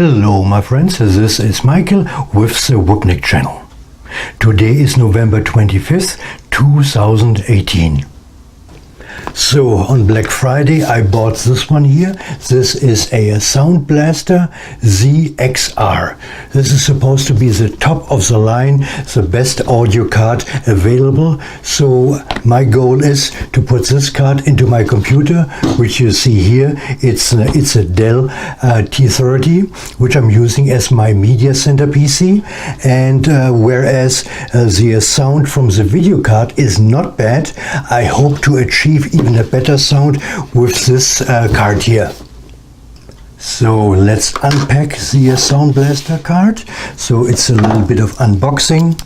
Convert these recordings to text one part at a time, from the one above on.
Hello my friends, this is Michael with the Woopnik channel. Today is November 25th, 2018. So on Black Friday I bought this one here. This is a Sound Blaster ZxR. This is supposed to be the top of the line, the best audio card available. So my goal is to put this card into my computer, which you see here. It's a Dell T30, which I'm using as my media center PC. And whereas the sound from the video card is not bad, I hope to achieve even a better sound with this card here. So let's unpack the Sound Blaster card. So it's a little bit of unboxing.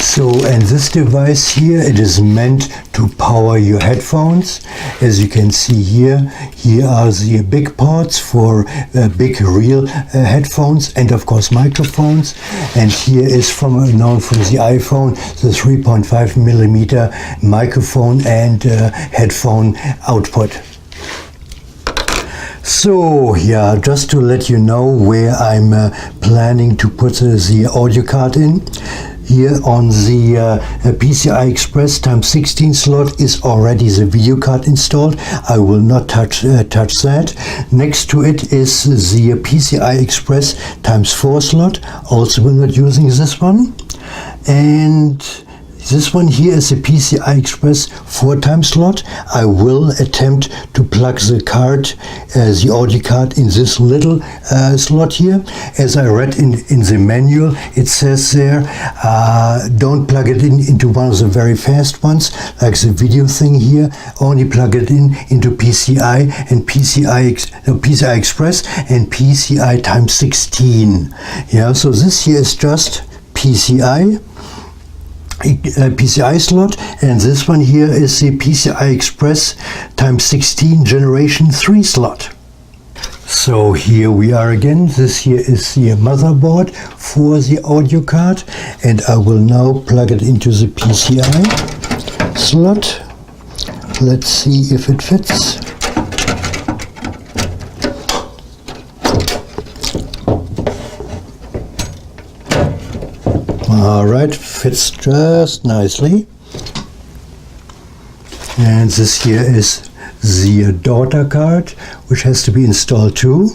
So, and this device here, it is meant to power your headphones. As you can see here, here are the big ports for big real headphones and of course microphones. And here is known from the iPhone, the 3.5 millimeter microphone and headphone output. So yeah, just to let you know where I'm planning to put the audio card in. Here on the PCI Express x16 slot is already the video card installed. I will not touch that. Next to it is the PCI Express x4 slot. Also we're not using this one. And this one here is a PCI Express 4x slot. I will attempt to plug the card, the audio card, in this little slot here. As I read in the manual, it says there, don't plug it into one of the very fast ones, like the video thing here. Only plug it into PCI and PCI Express and PCI x16. Yeah, so this here is just PCI slot, and this one here is the PCI Express x16 generation 3 slot. So here we are again. This here is the motherboard for the audio card, and I will now plug it into the PCI slot. Let's see if it fits. Alright, fits just nicely. And this here is the daughter card, which has to be installed too.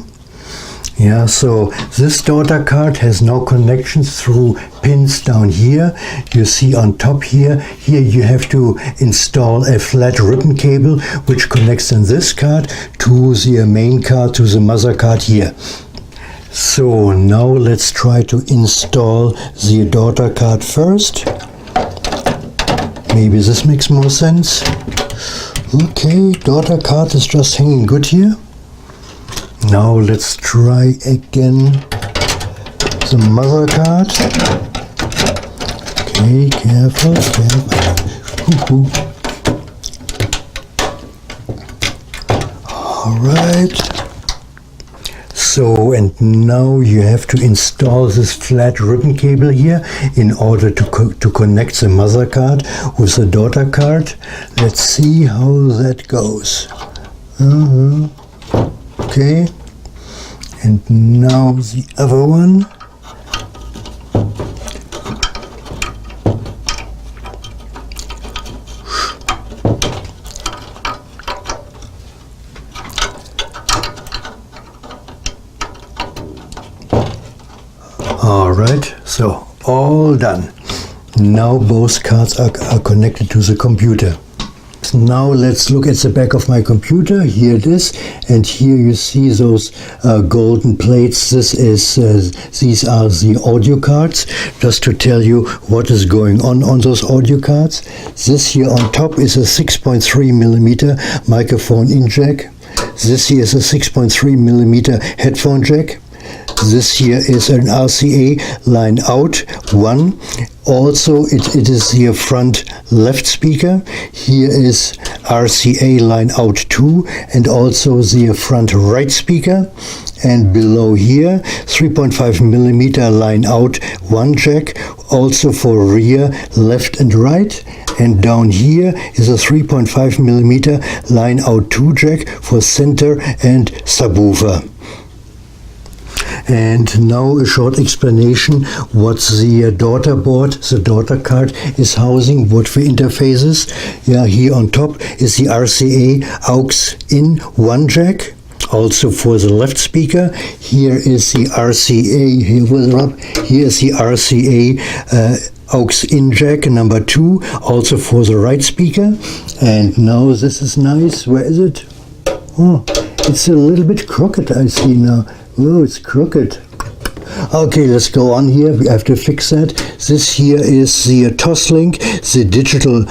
Yeah, so this daughter card has no connections through pins down here. You see on top here you have to install a flat ribbon cable, which connects in this card to the main card, to the mother card here. So now let's try to install the daughter card first. Maybe this makes more sense. Okay, daughter card is just hanging good here. Now let's try again the mother card. Okay, careful, careful. Alright. So, and now you have to install this flat ribbon cable here in order to connect the mother card with the daughter card. Let's see how that goes. Okay, and now the other one. Alright, so all done. Now both cards are connected to the computer. Now let's look at the back of my computer. Here it is, and here you see those golden plates. These are the audio cards. Just to tell you what is going on those audio cards. This here on top is a 6.3 millimeter microphone in jack. This here is a 6.3 millimeter headphone jack. This here is an RCA line out 1. Also, it is the front left speaker. Here is RCA line out 2 and also the front right speaker. And below here, 3.5 millimeter line out 1 jack, also for rear, left and right. And down here is a 3.5 millimeter line out 2 jack for center and subwoofer. And now a short explanation what the daughter board, the daughter card is housing, what for interfaces. Yeah, here on top is the RCA aux in 1 jack, also for the left speaker. Here is the RCA, here is the RCA aux in jack number 2, also for the right speaker. And now this is nice. Where is it? Oh, it's a little bit crooked, I see now. Oh, it's crooked. Okay, let's go on here. We have to fix that. This here is the Toslink, the digital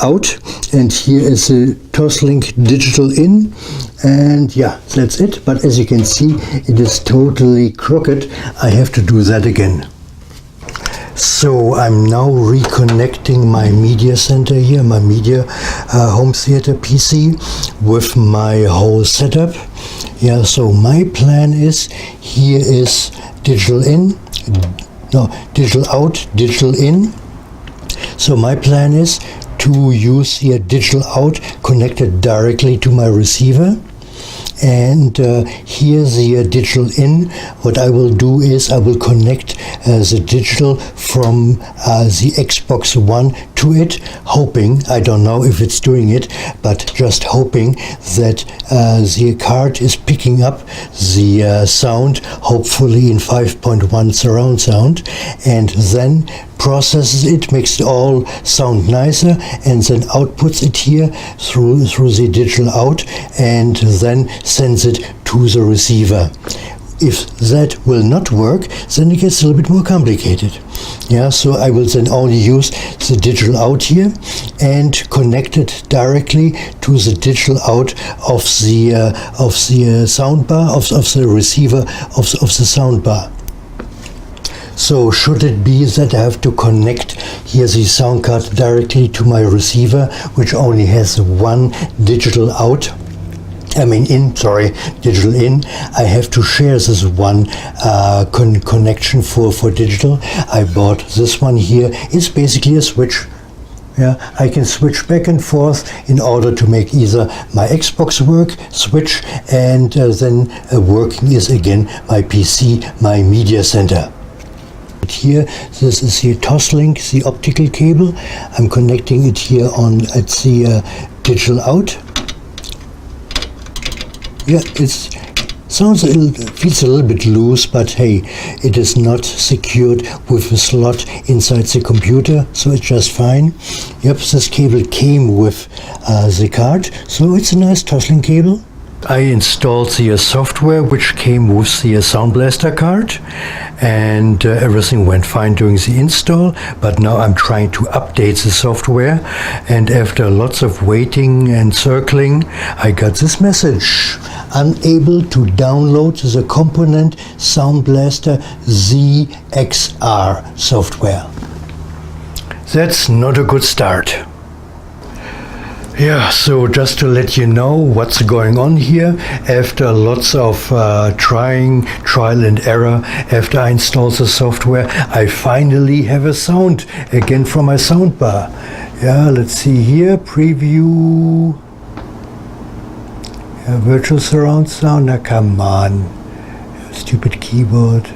out, and here is the Toslink digital in. And yeah, that's it. But as you can see, it is totally crooked. I have to do that again. So I'm now reconnecting my media center here, my media home theater PC with my whole setup. Yeah, so my plan is, here is digital in, no, digital out, digital in. So my plan is to use here digital out connected directly to my receiver. And here's the digital in. What I will do is I will connect the digital from the Xbox One to it, hoping, I don't know if it's doing it, but just hoping that the card is picking up the sound, hopefully in 5.1 surround sound, and then processes it, makes it all sound nicer, and then outputs it here through the digital out, and then sends it to the receiver. If that will not work, then it gets a little bit more complicated. Yeah, so I will then only use the digital out here and connect it directly to the digital out of the sound bar, of the receiver of the sound bar. So should it be that I have to connect here the sound card directly to my receiver, which only has one digital out, digital in, I have to share this one connection for digital. I bought this one here. It's basically a switch. Yeah, I can switch back and forth in order to make either my Xbox work, switch, and then working is again my PC, my media center. Here, this is the Toslink, the optical cable. I'm connecting it here at the digital out. Yeah, feels a little bit loose, but hey, it is not secured with a slot inside the computer, so it's just fine. Yep, this cable came with the card, so it's a nice Toslink cable. I installed the software which came with the Sound Blaster card, and everything went fine during the install, but now I'm trying to update the software, and after lots of waiting and circling, I got this message: unable to download the component Sound Blaster ZxR software. That's not a good start. Yeah, so just to let you know what's going on here, after lots of trial and error, after I installed the software, I finally have a sound again from my soundbar. Yeah, let's see here, preview, virtual surround sound, now come on, stupid keyboard.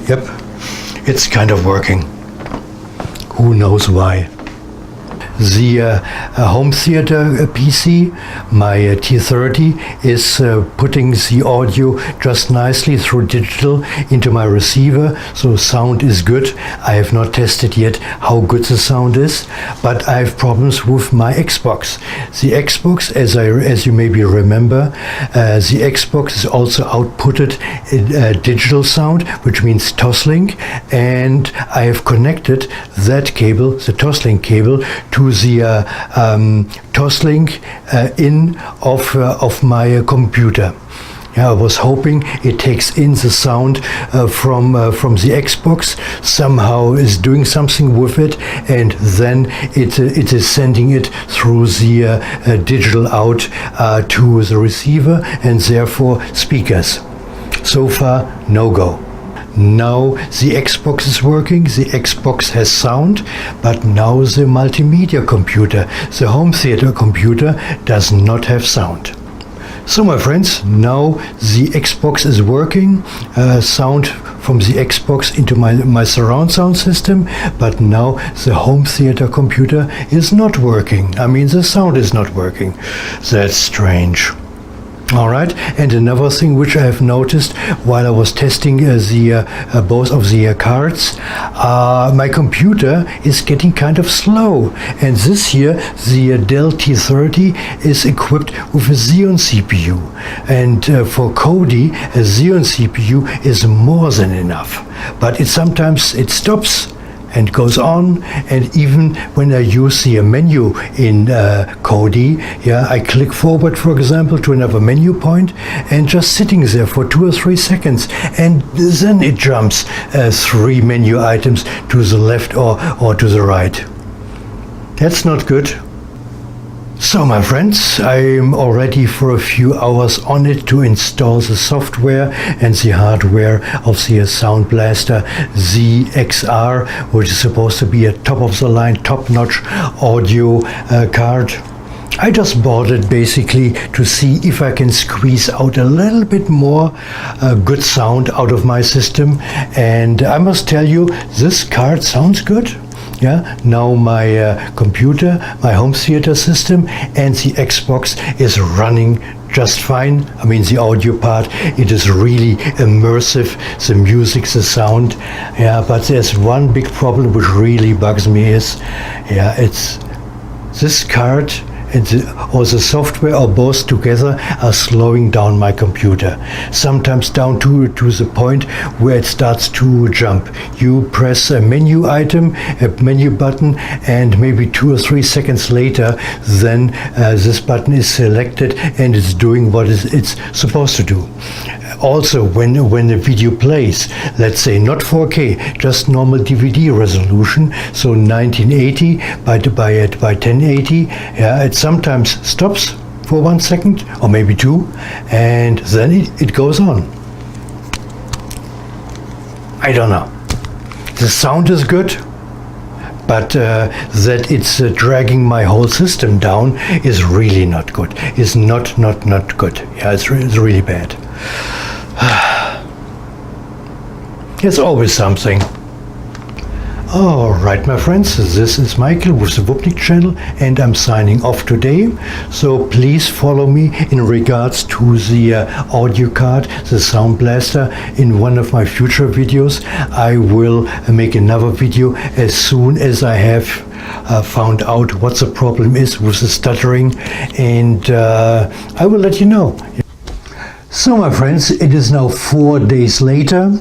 Yep, it's kind of working. Who knows why? The home theater PC, my T30, is putting the audio just nicely through digital into my receiver, so sound is good. I have not tested yet how good the sound is, but I have problems with my Xbox. The Xbox, as you maybe remember, the Xbox is also outputted digital sound, which means Toslink, and I have connected that cable, the Toslink cable, to to the Toslink in of my computer. Yeah, I was hoping it takes in the sound from the Xbox, somehow is doing something with it, and then it is sending it through the digital out to the receiver and therefore speakers. So far, no go. Now the Xbox is working, the Xbox has sound, but now the multimedia computer, the home theater computer, does not have sound. So my friends, now the Xbox is working, sound from the Xbox into my surround sound system, but now the home theater computer is not working. I mean, the sound is not working. That's strange. Alright, and another thing which I have noticed while I was testing both of the cards, my computer is getting kind of slow. And this here, the Dell T30 is equipped with a Xeon CPU. And for Kodi, a Xeon CPU is more than enough. But sometimes it stops and goes on, and even when I use the menu in Kodi, yeah, I click forward, for example, to another menu point, and just sitting there for 2 or 3 seconds, and then it jumps 3 menu items to the left or to the right. That's not good. So my friends, I'm already for a few hours on it to install the software and the hardware of the Sound Blaster ZxR, which is supposed to be a top-of-the-line, top-notch audio card. I just bought it basically to see if I can squeeze out a little bit more good sound out of my system, and I must tell you, this card sounds good. Yeah, now my computer, my home theater system, and the Xbox is running just fine. I mean, the audio part, it is really immersive, the music, the sound. Yeah, but there's one big problem which really bugs me is, yeah, it's this card and or the software or both together are slowing down my computer. Sometimes down to the point where it starts to jump. You press a menu item, a menu button, and maybe 2 or 3 seconds later, then this button is selected and it's doing what it's supposed to do. Also, when the video plays, let's say not 4K, just normal DVD resolution, so 1980 by 1080, yeah, it sometimes stops for 1 second or maybe 2, and then it goes on. I don't know. The sound is good, but that it's dragging my whole system down is really not good. It's not good. Yeah, it's really bad. It's always something. Alright my friends, this is Michael with the Woopnik channel, and I'm signing off today. So please follow me in regards to the audio card, the Sound Blaster, in one of my future videos. I will make another video as soon as I have found out what the problem is with the stuttering, and I will let you know. So my friends, it is now 4 days later.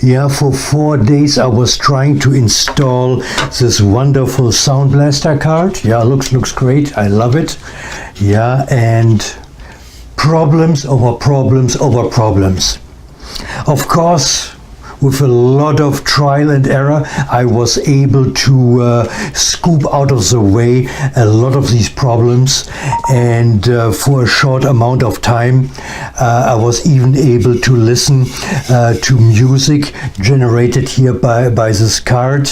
Yeah, for 4 days I was trying to install this wonderful Sound Blaster card. Yeah, looks great. I love it. Yeah, and problems over problems over problems. Of course, with a lot of trial and error, I was able to scoop out of the way a lot of these problems, and for a short amount of time I was even able to listen to music generated here by this card.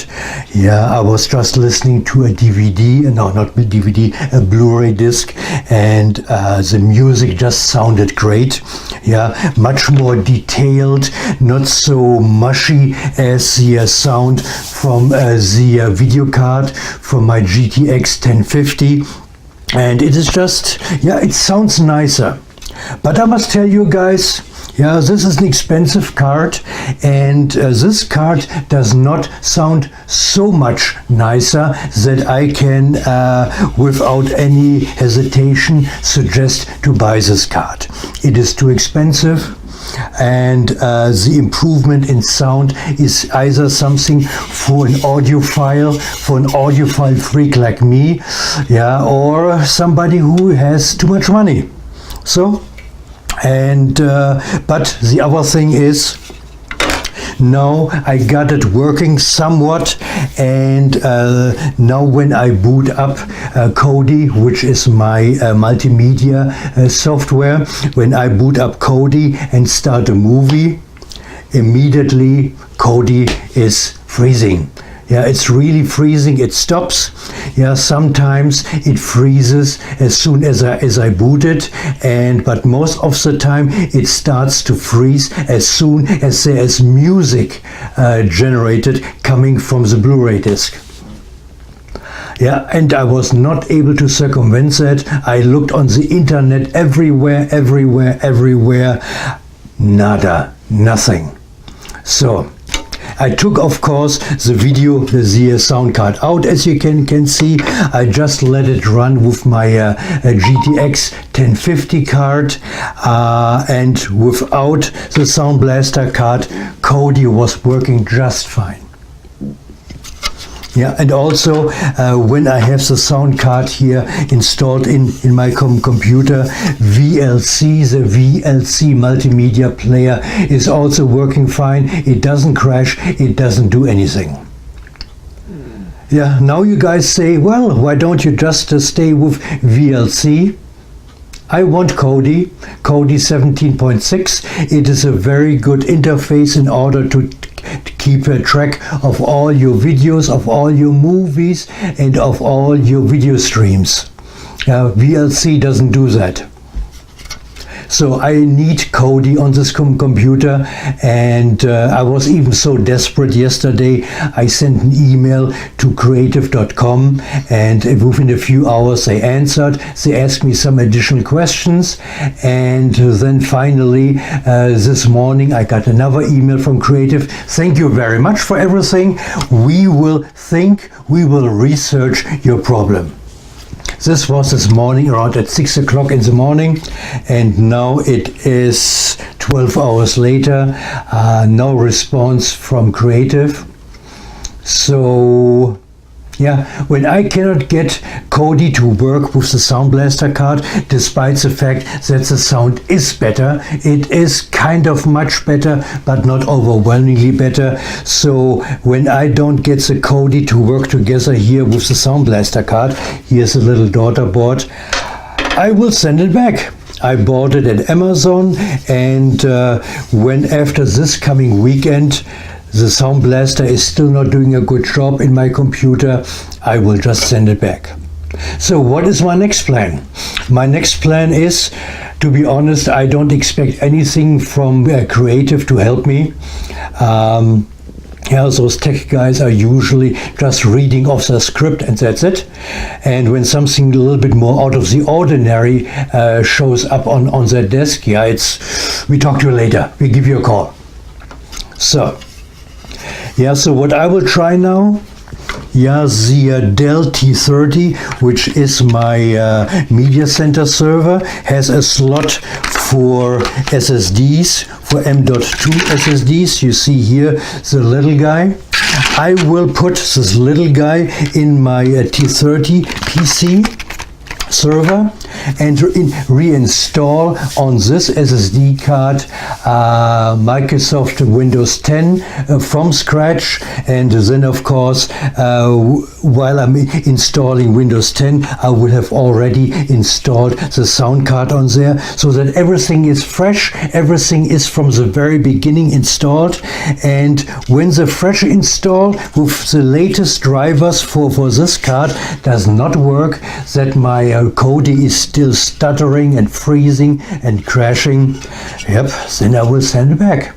Yeah, I was just listening to a DVD, no, not a DVD, a Blu-ray disc, and the music just sounded great. Yeah, much more detailed, not so mushy as the sound from the video card from my GTX 1050, and it is just, yeah, it sounds nicer. But I must tell you guys, yeah, this is an expensive card, and this card does not sound so much nicer that I can without any hesitation suggest to buy this card. It is too expensive. and the improvement in sound is either something for an audiophile freak like me, yeah, or somebody who has too much money. So, and but the other thing is, now I got it working somewhat, and now when I boot up Kodi, which is my multimedia software, when I boot up Kodi and start a movie, immediately Kodi is freezing. Yeah, it's really freezing. It stops. Yeah, sometimes it freezes as soon as I boot it, but most of the time it starts to freeze as soon as there is music generated coming from the Blu-ray disc. Yeah, and I was not able to circumvent that. I looked on the internet everywhere. Nada, nothing. So I took, of course, the sound card out, as you can see. I just let it run with my GTX 1050 card, and without the Sound Blaster card, Kodi was working just fine. Yeah, and also when I have the sound card here installed in my computer, the VLC multimedia player is also working fine. It doesn't crash, it doesn't do anything. Yeah, now you guys say, well, why don't you just stay with VLC? I want Kodi 17.6. It is a very good interface in order to keep track of all your videos, of all your movies, and of all your video streams. VLC doesn't do that. So I need Kodi on this computer, and I was even so desperate yesterday. I sent an email to creative.com, and within a few hours they answered. They asked me some additional questions, and then finally this morning I got another email from Creative. Thank you very much for everything. We will research your problem. This was this morning around at 6 o'clock in the morning, and now it is 12 hours later. No response from Creative. So yeah, when I cannot get Kodi to work with the Sound Blaster card, despite the fact that the sound is better, it is kind of much better, but not overwhelmingly better. So when I don't get the Kodi to work together here with the Sound Blaster card, here's a little daughter board, I will send it back. I bought it at Amazon, and when after this coming weekend the Sound Blaster is still not doing a good job in my computer, I will just send it back. So what is my next plan? My next plan is, to be honest, I don't expect anything from Creative to help me. Yeah, those tech guys are usually just reading off the script and that's it. And when something a little bit more out of the ordinary shows up on their desk, yeah, we talk to you later, we give you a call. So yeah, so what I will try now, yeah, the Dell T30, which is my media center server, has a slot for SSDs, for M.2 SSDs. You see here the little guy. I will put this little guy in my T30 PC server and reinstall on this SSD card Microsoft Windows 10 from scratch. And then of course while I'm installing Windows 10, I will have already installed the sound card on there, so that everything is fresh, everything is from the very beginning installed. And when the fresh install with the latest drivers for this card does not work, that my Kodi is still stuttering and freezing and crashing, yep, then I will send it back.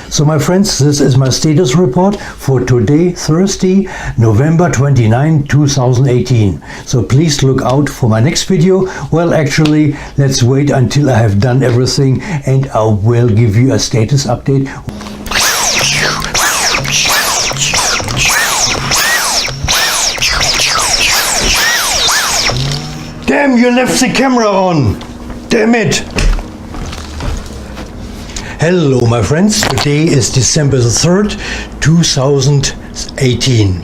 So my friends, this is my status report for today, Thursday, November 29, 2018. So please look out for my next video. Well, actually, let's wait until I have done everything and I will give you a status update. Damn, you left the camera on! Damn it! Hello my friends, today is December the 3rd, 2018.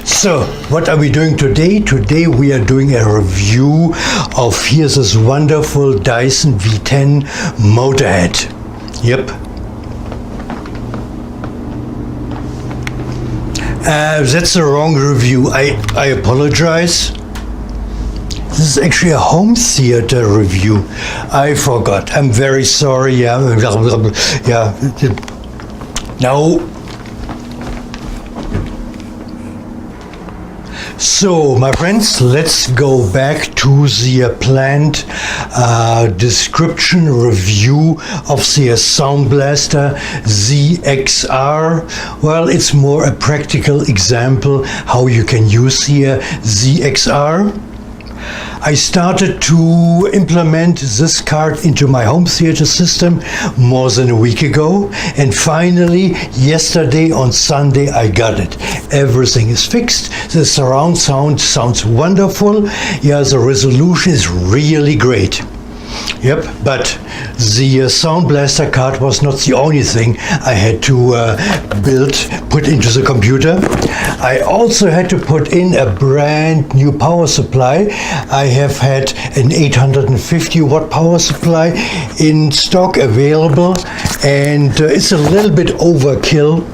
So, what are we doing today? Today we are doing a review of here's this wonderful Dyson V10 Motorhead. Yep. That's the wrong review. I apologize. This is actually a home theater review. I forgot. I'm very sorry. Yeah. No. So, my friends, let's go back to the planned description review of the Sound Blaster ZxR. Well, it's more a practical example how you can use here ZxR. I started to implement this card into my home theater system more than a week ago, and finally yesterday on Sunday I got it. Everything is fixed. The surround sound sounds wonderful. Yeah, the resolution is really great. Yep, but the Sound Blaster card was not the only thing I had to put into the computer. I also had to put in a brand new power supply. I have had an 850 watt power supply in stock available, and it's a little bit overkill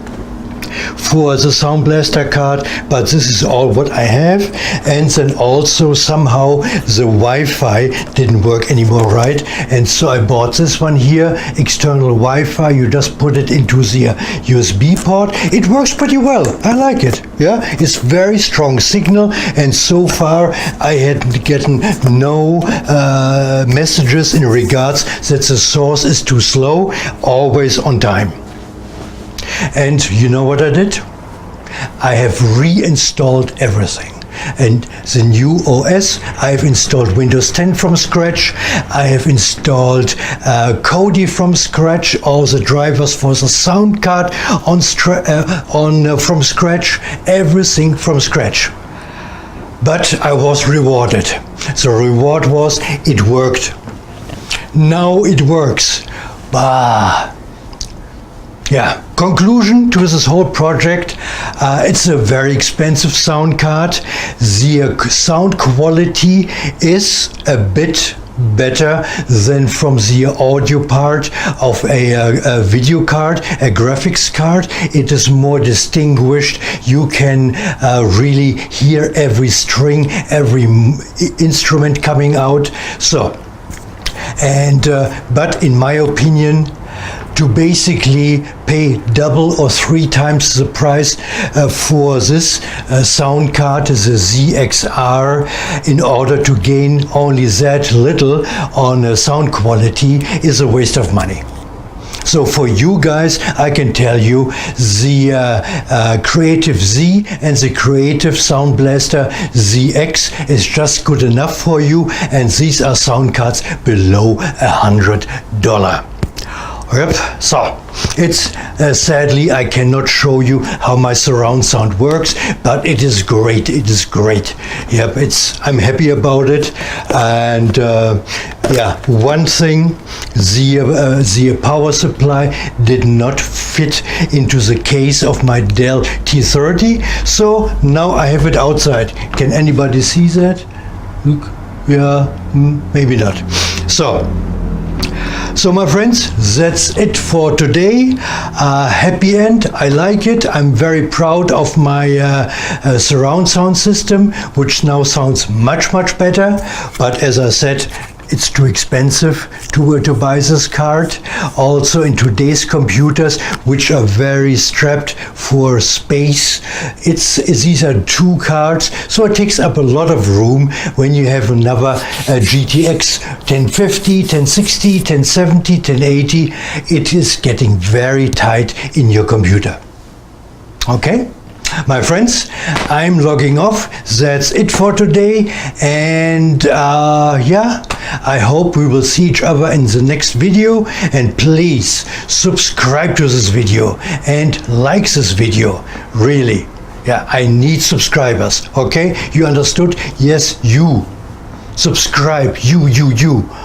for the Sound Blaster card, but this is all what I have. And then also somehow the Wi-Fi didn't work anymore, right? And so I bought this one here, external Wi-Fi. You just put it into the USB port. It works pretty well. I like it. Yeah, it's very strong signal, and so far I had gotten no messages in regards that the source is too slow, always on time. And you know what I did? I have reinstalled everything. And the new OS, I've installed Windows 10 from scratch. I have installed Kodi from scratch, all the drivers for the sound card from scratch, everything from scratch. But I was rewarded. The reward was it worked. Now it works. Bah. Yeah, conclusion to this whole project, it's a very expensive sound card. The sound quality is a bit better than from the audio part of a video card, a graphics card. It is more distinguished. You can really hear every string, every instrument coming out. So, and but in my opinion, to basically pay double or 3 times the price for this sound card, the ZxR, in order to gain only that little on sound quality is a waste of money. So for you guys, I can tell you the Creative Z and the Creative Sound Blaster ZX is just good enough for you, and these are sound cards below $100. Yep, so it's sadly I cannot show you how my surround sound works, but it is great. It is great. Yep, I'm happy about it. And yeah, one thing, the power supply did not fit into the case of my Dell T30, so now I have it outside. Can anybody see that? Look, yeah, maybe not. So my friends, that's it for today. Happy end. I like it. I'm very proud of my surround sound system, which now sounds much better. But as I said, it's too expensive to buy this card. Also in today's computers, which are very strapped for space, these are 2 cards, so it takes up a lot of room when you have another GTX 1050, 1060, 1070, 1080. It is getting very tight in your computer. Okay? My friends, I'm logging off. That's it for today, and yeah, I hope we will see each other in the next video, and please subscribe to this video and like this video. Really, yeah, I need subscribers. Okay, you understood? Yes, you subscribe, you,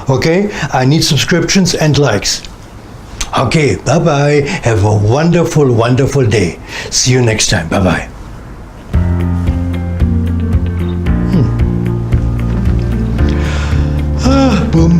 okay? I need subscriptions and likes. Okay, bye-bye. Have a wonderful, wonderful day. See you next time. Bye-bye. Boom.